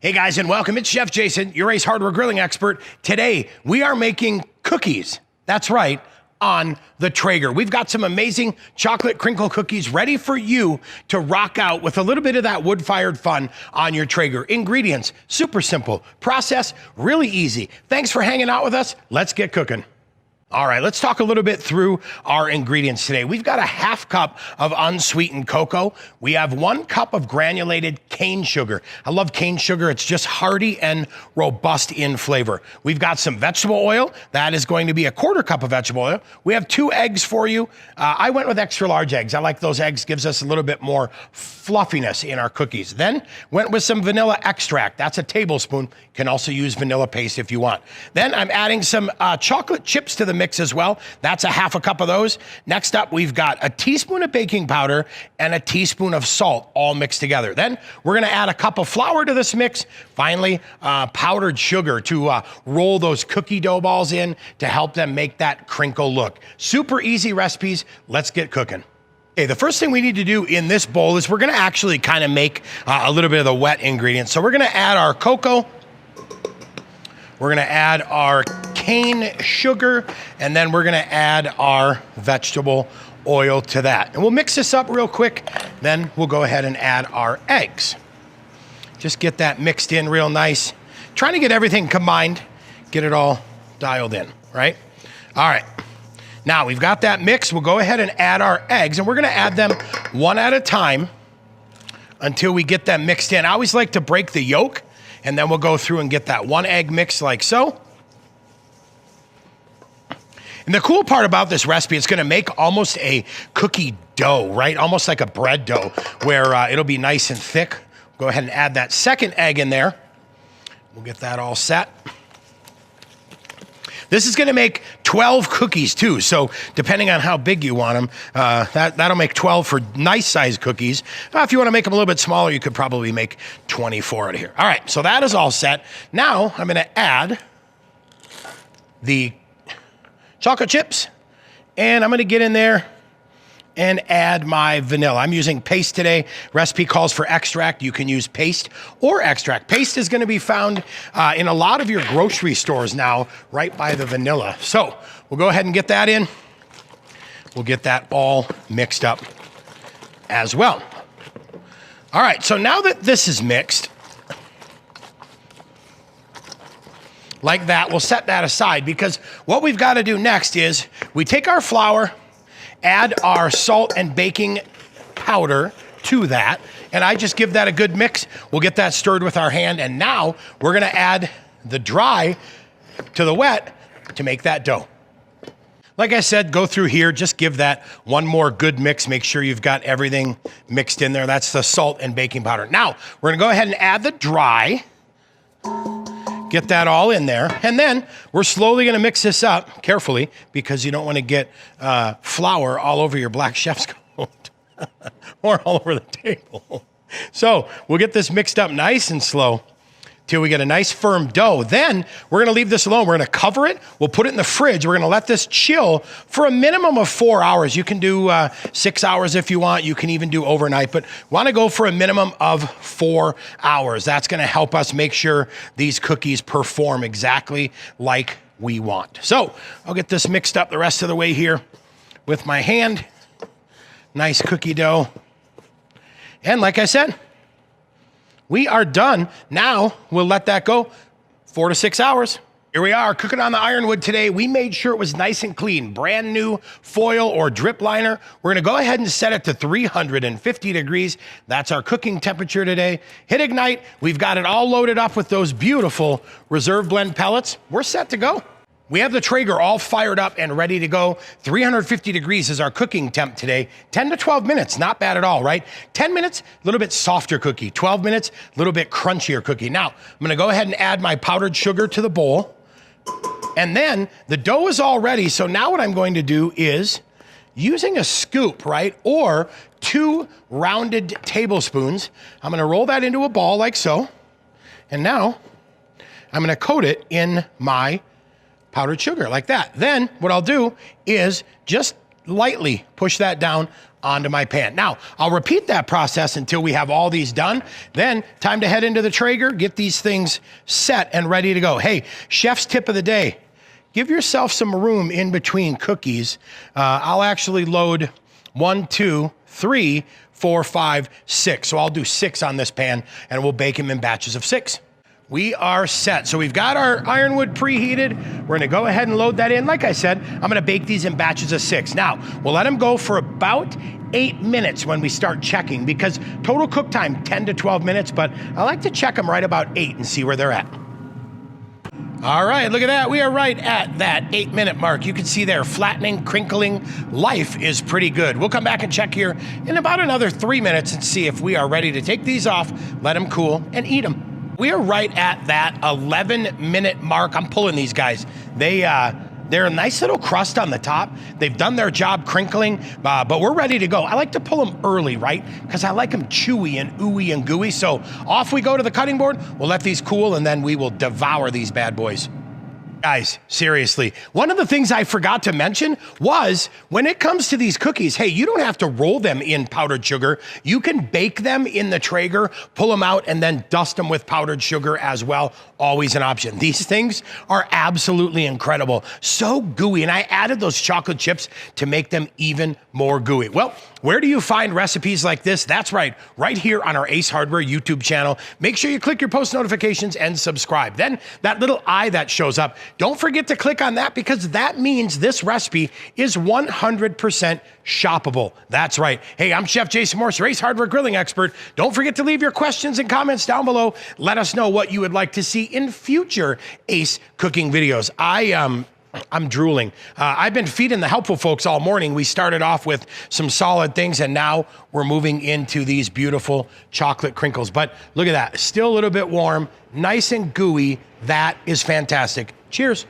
Hey guys, and welcome. It's Chef Jason, your Ace Hardware grilling expert. Today, we are making cookies. That's right, on the Traeger. We've got some amazing chocolate crinkle cookies ready for you to rock out with a little bit of that wood-fired fun on your Traeger. Ingredients, super simple. Process, really easy. Thanks for hanging out with us. Let's get cooking. All right, let's talk a little bit through our ingredients today. We've got a half cup of unsweetened cocoa. We have 1 cup of granulated cane sugar. I love cane sugar. It's just hearty and robust in flavor. We've got some vegetable oil. That is going to be a 1/4 cup of vegetable oil. We have 2 eggs for you. I went with extra large eggs. I like those eggs. Gives us a little bit more fluffiness in our cookies. Then went with some vanilla extract. That's a tablespoon. Can also use vanilla paste if you want. Then I'm adding some chocolate chips to the mix as well. That's a 1/2 cup of those. Next up, we've got a teaspoon of baking powder and a teaspoon of salt all mixed together. Then we're gonna add a cup of flour to this mix. Finally, powdered sugar to roll those cookie dough balls in to help them make that crinkle look. Super easy recipes. Let's get cooking. Okay, the first thing we need to do in this bowl is we're gonna actually kind of make a little bit of the wet ingredients. So we're gonna add our cocoa. We're gonna add our cane sugar, and then we're gonna add our vegetable oil to that. And we'll mix this up real quick, then we'll go ahead and add our eggs. Just get that mixed in real nice. Trying to get everything combined, get it all dialed in, right? All right, now we've got that mix. We'll go ahead and add our eggs, and we're gonna add them one at a time until we get them mixed in. I always like to break the yolk, and then we'll go through and get that 1 egg mix like so. And the cool part about this recipe, it's gonna make almost a cookie dough, right? Almost like a bread dough, where it'll be nice and thick. Go ahead and add that 2nd egg in there. We'll get that all set. This is gonna make 12 cookies too, so depending on how big you want them, that'll make 12 for nice sized cookies. If you wanna make them a little bit smaller, you could probably make 24 out of here. All right, so that is all set. Now I'm gonna add the chocolate chips, and I'm gonna get in there and add my vanilla. I'm using paste today. Recipe calls for extract. You can use paste or extract. Paste is gonna be found in a lot of your grocery stores now, right by the vanilla. So we'll go ahead and get that in. We'll get that all mixed up as well. All right, so now that this is mixed, like that, we'll set that aside because what we've got to do next is we take our flour, add our salt and baking powder to that, and I just give that a good mix. We'll get that stirred with our hand, and now we're gonna add the dry to the wet to make that dough. Like I said, go through here, just give that one more good mix. Make sure you've got everything mixed in there. That's the salt and baking powder. Now, we're gonna go ahead and add the dry. Get that all in there, and then we're slowly gonna mix this up carefully because you don't wanna get flour all over your black chef's coat or all over the table. So we'll get this mixed up nice and slow till we get a nice firm dough. Then we're gonna leave this alone. We're gonna cover it. We'll put it in the fridge. We're gonna let this chill for a minimum of 4 hours. You can do 6 hours if you want. You can even do overnight, but wanna go for a minimum of 4 hours. That's gonna help us make sure these cookies perform exactly like we want. So I'll get this mixed up the rest of the way here with my hand. Nice cookie dough. And like I said, we are done. Now we'll let that go 4 to 6 hours. Here we are cooking on the ironwood today. We made sure it was nice and clean, brand new foil or drip liner. We're gonna go ahead and set it to 350 degrees. That's our cooking temperature today. Hit ignite. We've got it all loaded up with those beautiful reserve blend pellets. We're set to go. We have the Traeger all fired up and ready to go. 350 degrees is our cooking temp today. 10 to 12 minutes, not bad at all, right? 10 minutes, a little bit softer cookie. 12 minutes, a little bit crunchier cookie. Now, I'm gonna go ahead and add my powdered sugar to the bowl. And then the dough is all ready. So now what I'm going to do is using a scoop, right? Or 2 rounded tablespoons. I'm gonna roll that into a ball like so. And now I'm gonna coat it in my powdered sugar like that. Then what I'll do is just lightly push that down onto my pan. Now, I'll repeat that process until we have all these done. Then, time to head into the Traeger, get these things set and ready to go. Hey, chef's tip of the day. Give yourself some room in between cookies. I'll actually load 1, 2, 3, 4, 5, 6. So I'll do 6 on this pan, and we'll bake them in batches of 6. We are set. So we've got our ironwood preheated. We're gonna go ahead and load that in. Like I said, I'm gonna bake these in batches of 6. Now, we'll let them go for about 8 minutes when we start checking, because total cook time, 10 to 12 minutes, but I like to check them right about 8 and see where they're at. All right, look at that. We are right at that 8-minute mark. You can see there, flattening, crinkling. Life is pretty good. We'll come back and check here in about another 3 minutes and see if we are ready to take these off, let them cool, and eat them. We are right at that 11-minute mark. I'm pulling these guys. They're a nice little crust on the top. They've done their job crinkling, but we're ready to go. I like to pull them early, right? Because I like them chewy and ooey and gooey. So off we go to the cutting board. We'll let these cool, and then we will devour these bad boys. Guys, seriously, one of the things I forgot to mention was when it comes to these cookies, hey, you don't have to roll them in powdered sugar. You can bake them in the Traeger, pull them out, and then dust them with powdered sugar as well. Always an option. These things are absolutely incredible. So gooey, and I added those chocolate chips to make them even more gooey. Well, where do you find recipes like this? That's right here on our Ace Hardware YouTube channel. Make sure you click your post notifications and subscribe. Then that little eye that shows up, don't forget to click on that, because that means this recipe is 100% shoppable. That's right. Hey, I'm Chef Jason Morse, your Ace Hardware grilling expert. Don't forget to leave your questions and comments down below. Let us know what you would like to see in future Ace cooking videos. I'm drooling. I've been feeding the helpful folks all morning. We started off with some solid things, and now we're moving into these beautiful chocolate crinkles. But look at that, still a little bit warm, nice and gooey. That is fantastic. Cheers.